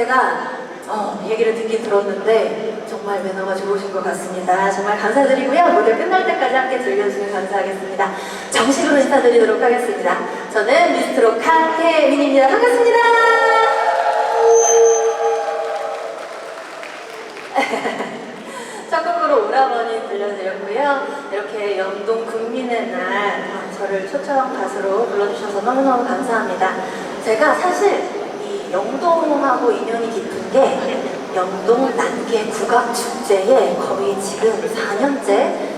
제가 얘기를 듣긴 들었는데 정말 매너가 좋으신 것 같습니다. 정말 감사드리고요. 무대 끝날 때까지 함께 즐겨주시면 감사하겠습니다. 정식으로 인사드리도록 하겠습니다. 저는 미스트롯 강혜민입니다. 반갑습니다. 첫 곡으로 오라버니 들려드렸고요. 이렇게 영동 국민의 날 저를 초청 가수로 불러주셔서 너무너무 감사합니다. 제가 사실 이 영동하고 인연이 깊은 게 영동 난개 국악축제에 거의 지금 4년째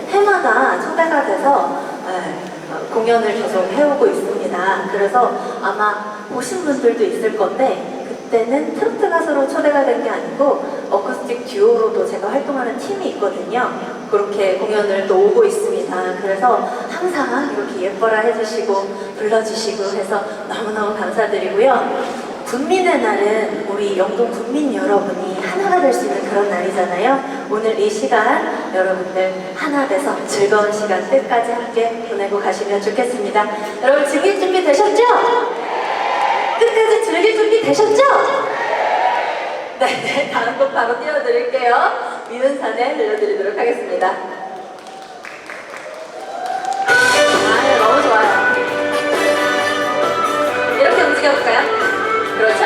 해마다 초대가 돼서 공연을 계속 해오고 있습니다. 그래서 아마 보신 분들도 있을 건데 그때는 트로트 가수로 초대가 된 게 아니고 어쿠스틱 듀오로도 제가 활동하는 팀이 있거든요. 그렇게 공연을 또 오고 있습니다. 그래서 항상 이렇게 예뻐라 해주시고 불러주시고 해서 너무너무 감사드리고요. 국민의 날은 우리 영동 국민 여러분이 하나가 될 수 있는 그런 날이잖아요. 오늘 이 시간 여러분들 하나 돼서 즐거운 시간 끝까지 함께 보내고 가시면 좋겠습니다. 여러분 즐길 준비 되셨죠? 끝까지 즐길 준비 되셨죠? 네, 다음 곡 바로 띄워드릴게요. 미운산에 들려드리도록 하겠습니다. 아, 너무 좋아요. 이렇게 움직여볼까요? 그렇죠?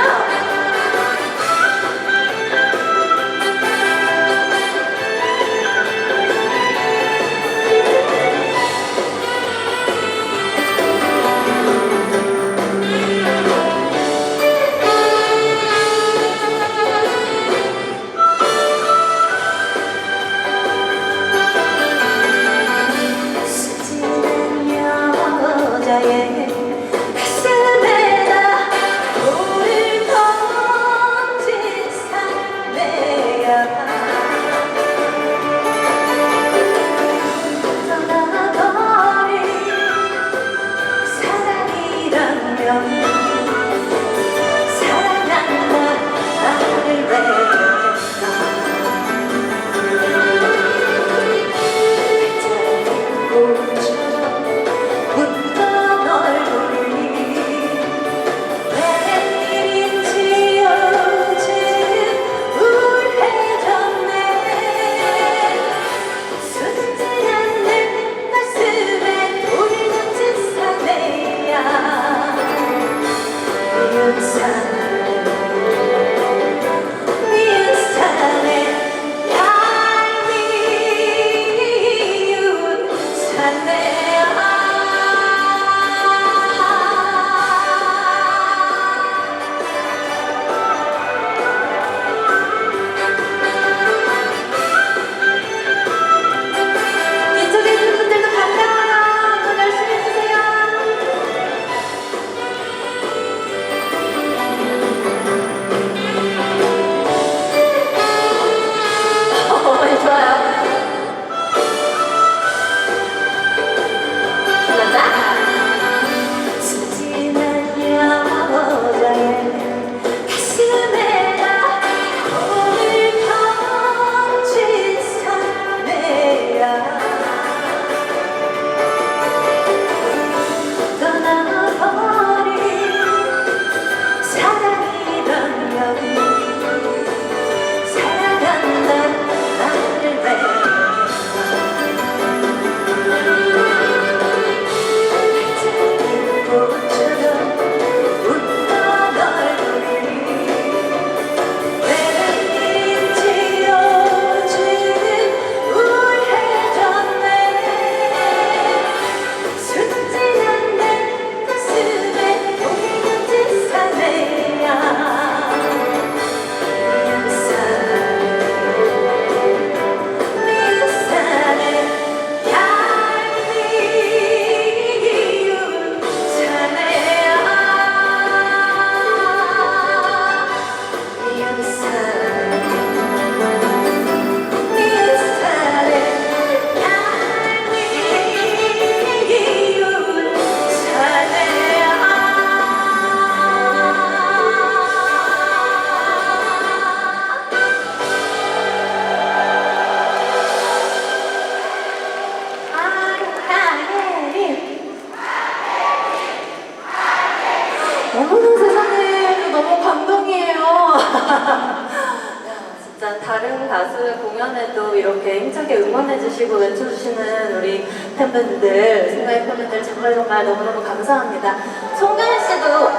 다른 가수의 공연에도 이렇게 힘차게 응원해주시고 외쳐주시는 우리 팬분들, 송가인 팬분들 정말 너무너무 감사합니다. 송가인 씨도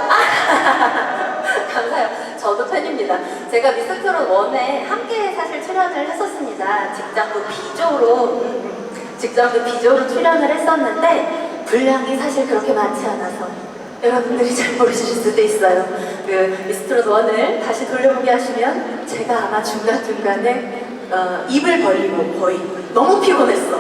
감사해요. 저도 팬입니다. 제가 미스트롯 1에 함께 사실 출연을 했었습니다. 직장도 비조로 출연을 했었는데 분량이 사실 그렇게 많지 않아서 여러분들이 잘 모르실 수도 있어요. 그 미스트롯 1을 다시 돌려보게 하시면 제가 아마 중간중간에 입을 벌리고 거의 너무 피곤했어.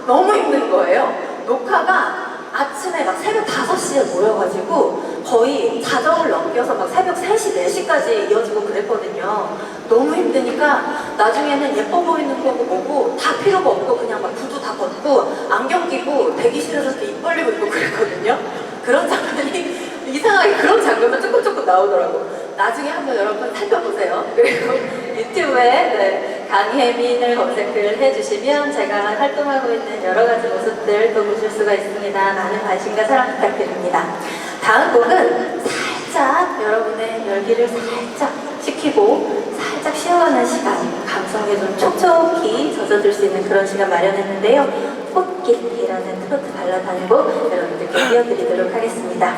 너무 힘든 거예요. 녹화가 아침에 막 새벽 5시에 모여가지고 거의 자정을 넘겨서 막 새벽 3시, 4시까지 이어지고 그랬거든요. 너무 힘드니까 나중에는 예뻐 보이는 거고 뭐고 다 필요가 없고 그냥 막 구두 다 벗고 안경 끼고 대기실에서 이렇게 입 벌리고 있고 그랬거든요. 그런 장면이 이상하게 그런 장면도 조금 나오더라고. 나중에 한번 여러분 살펴보세요. 그리고 유튜브에 강혜민을 검색을 해주시면 제가 활동하고 있는 여러 가지 모습들 또 보실 수가 있습니다. 많은 관심과 사랑 부탁드립니다. 다음 곡은 살짝 여러분의 열기를 살짝 식히고 살짝 쉬어가는 시간, 감성에 좀 촉촉히 젖어들 수 있는 그런 시간 마련했는데요. 꽃길이라는 트로트 발라드 한 곡 여러분들께 띄워드리도록 하겠습니다.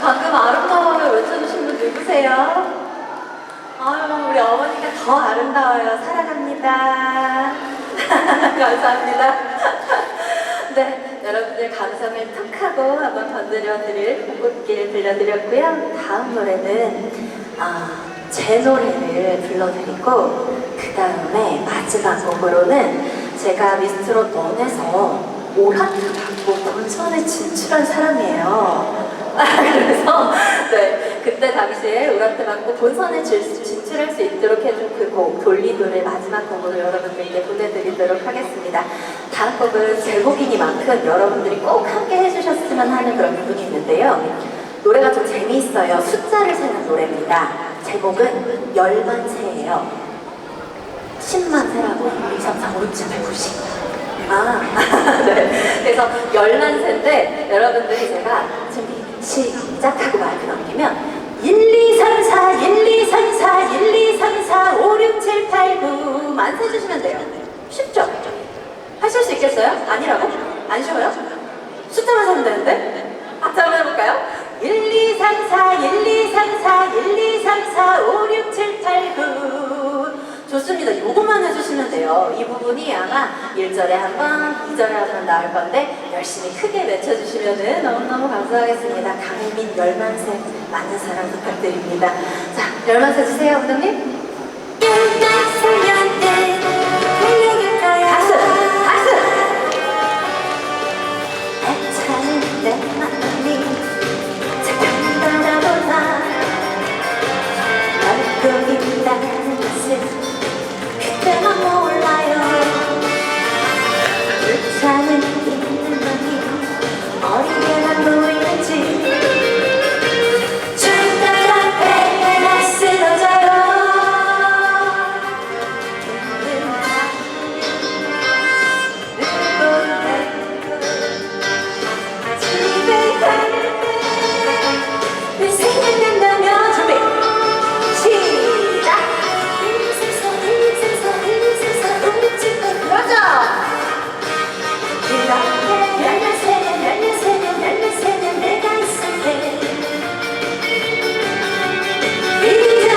방금 아름다워요 외쳐주신 분 누구세요? 아유, 우리 어머니가 더 아름다워요. 사랑합니다. 감사합니다. 네, 여러분들 감성을 톡하고 한번 건드려드릴 꽃길 들려드렸고요. 다음 노래는 제 노래를 불러드리고 그 다음에 마지막 곡으로는 제가 미스트롯 런에서 오라트 받고 본선에 진출한 사람이에요. 그래서 네, 그때 당시에 오라트 받고 본선에 진출할 수 있도록 해준 그 곡 돌리도를 마지막 곡으로 여러분들께 보내드리도록 하겠습니다. 다음 곡은 제 곡이니만큼 여러분들이 꼭 함께 해주셨으면 하는 그런 부분이 있는데요. 노래가 좀 재미있어요. 숫자를 세는 노래입니다. 제목은 열만세예요. 10만 세라고 1, 2, 3, 4, 5, 6, 7, 8, 9, 10. 네. 그래서 열만세인데 여러분들이 제가 준비 시작하고 마이크 넘기면 1, 2, 3, 4, 1, 2, 3, 4, 1, 2, 3, 4, 5, 6, 7, 8, 9 만세 주시면 돼요. 쉽죠? 하실 수 있겠어요? 아니라고? 안 쉬워요? 숫자만 세면 되는데? 박수 한번 해볼까요? 1, 2, 3, 4, 1, 2, 3, 4, 1, 2, 3, 4, 5, 6, 7, 8, 9 좋습니다. 요것만 해주시면 돼요. 이 부분이 아마 1절에 한 번, 2절에 한 번 나올 건데 열심히 크게 외쳐주시면 너무너무 감사하겠습니다. 강민 열만세 많은 사랑 부탁드립니다. 자, 열만세 주세요, 감독님. 박수! 박수! 애차는 내 마음이 잠깐 바라보나 알고 있다는 것을 그때만 몰라요. 불타는 있는 놈이 어리게만 보이는지 중간한 배가 쓰러져요. 집에 가는 내 생각난다면 준비 시작. 그렇죠. 이렇게 열면세면 내가 있을게. 이리저리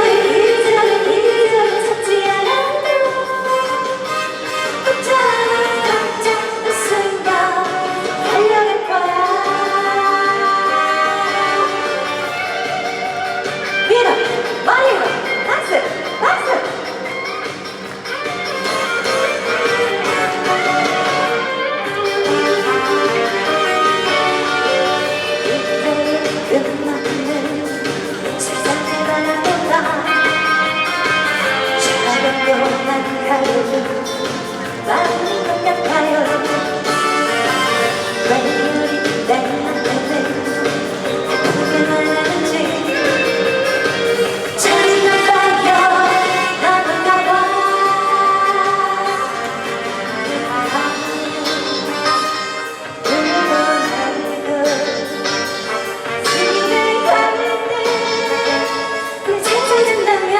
찾지 않아도 깜짝 웃으며 달려갈 거야. 위로 머리로 박수 박수. 마음이 똑같아요. 왜 우리 내 맘에는 예쁘게만 하는지 자리가 가요. 나만 가봐. 집에 가는데 내 찾아준다면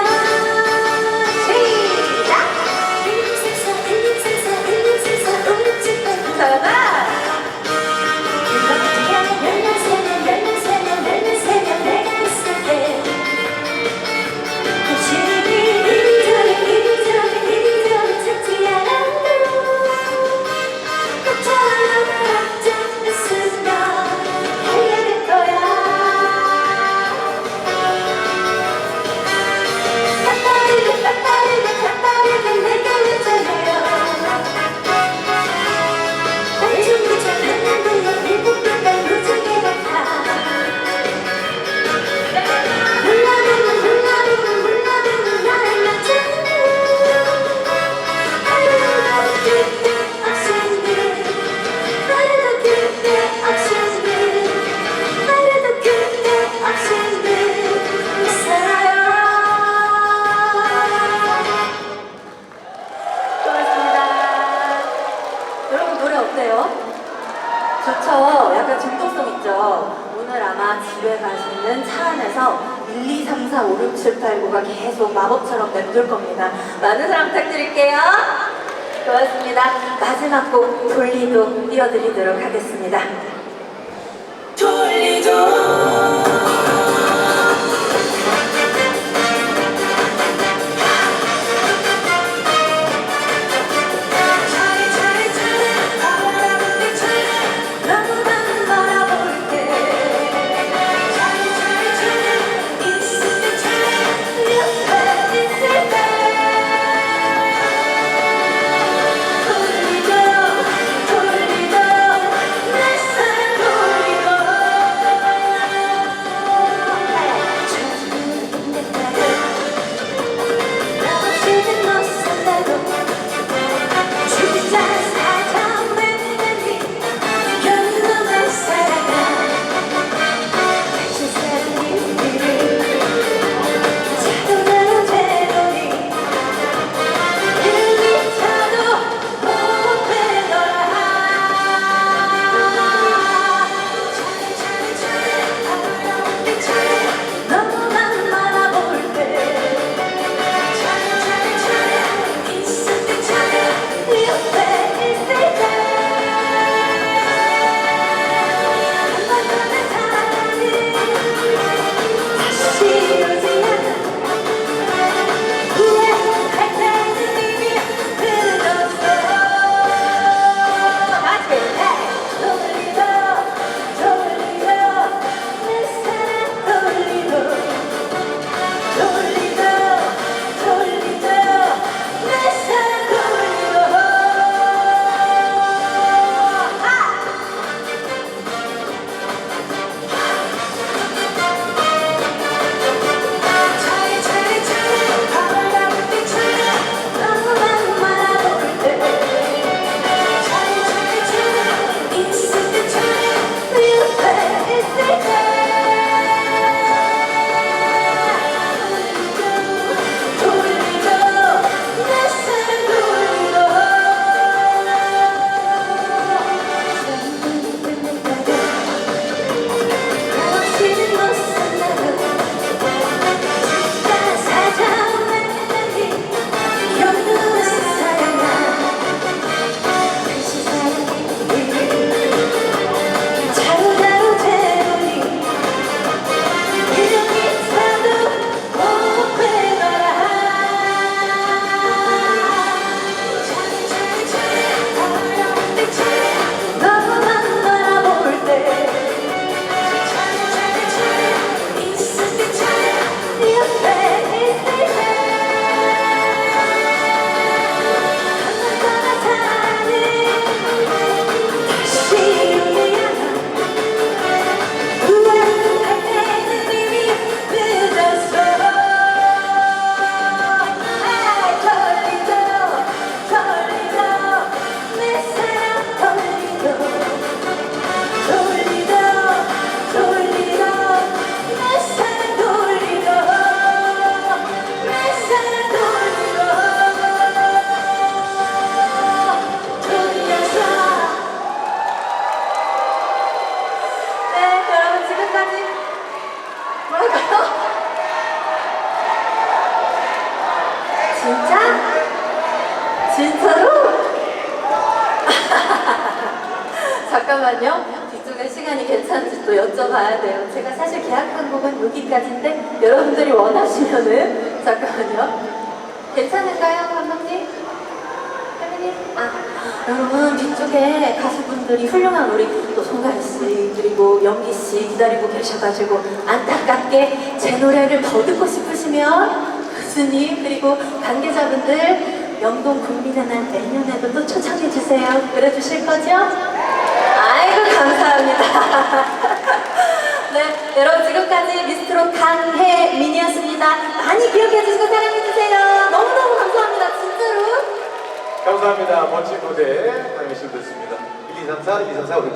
좋죠? 약간 중독성 있죠? 오늘 아마 집에 가시는 차 안에서 1, 2, 3, 4, 5, 6, 7, 8, 9가 계속 마법처럼 맴돌 겁니다. 많은 사랑 부탁드릴게요. 고맙습니다. 마지막 곡 돌리도 띄워드리도록 하겠습니다. 돌리도 진짜? 진짜로? 잠깐만요. 뒤쪽에 시간이 괜찮은지 또 여쭤봐야 돼요. 제가 사실 계약한 곡은 여기까지인데 여러분들이 원하시면은 잠깐만요. 괜찮을까요, 감독님? 혜민이? 여러분 뒤쪽에 가수분들이 훌륭한 우리 또 송가인 씨 그리고 영기 씨 기다리고 계셔가지고 안타깝게 제 노래를 더 듣고 싶으시면 교수님 그리고 관계자분들 영동 국민의 날 내년에도 또 초청해 주세요. 그래주실 거죠? 아이고 감사합니다. 네, 여러분 지금까지 미스트롯 강혜민이었습니다. 많이 기억해 주시고 사랑해 주세요. 너무너무 감사합니다. 진짜로. 감사합니다. 멋진 무대 강혜민 씨 듣습니다. 1, 2, 3, 4, 1, 2, 3, 4, 5, 6, 7.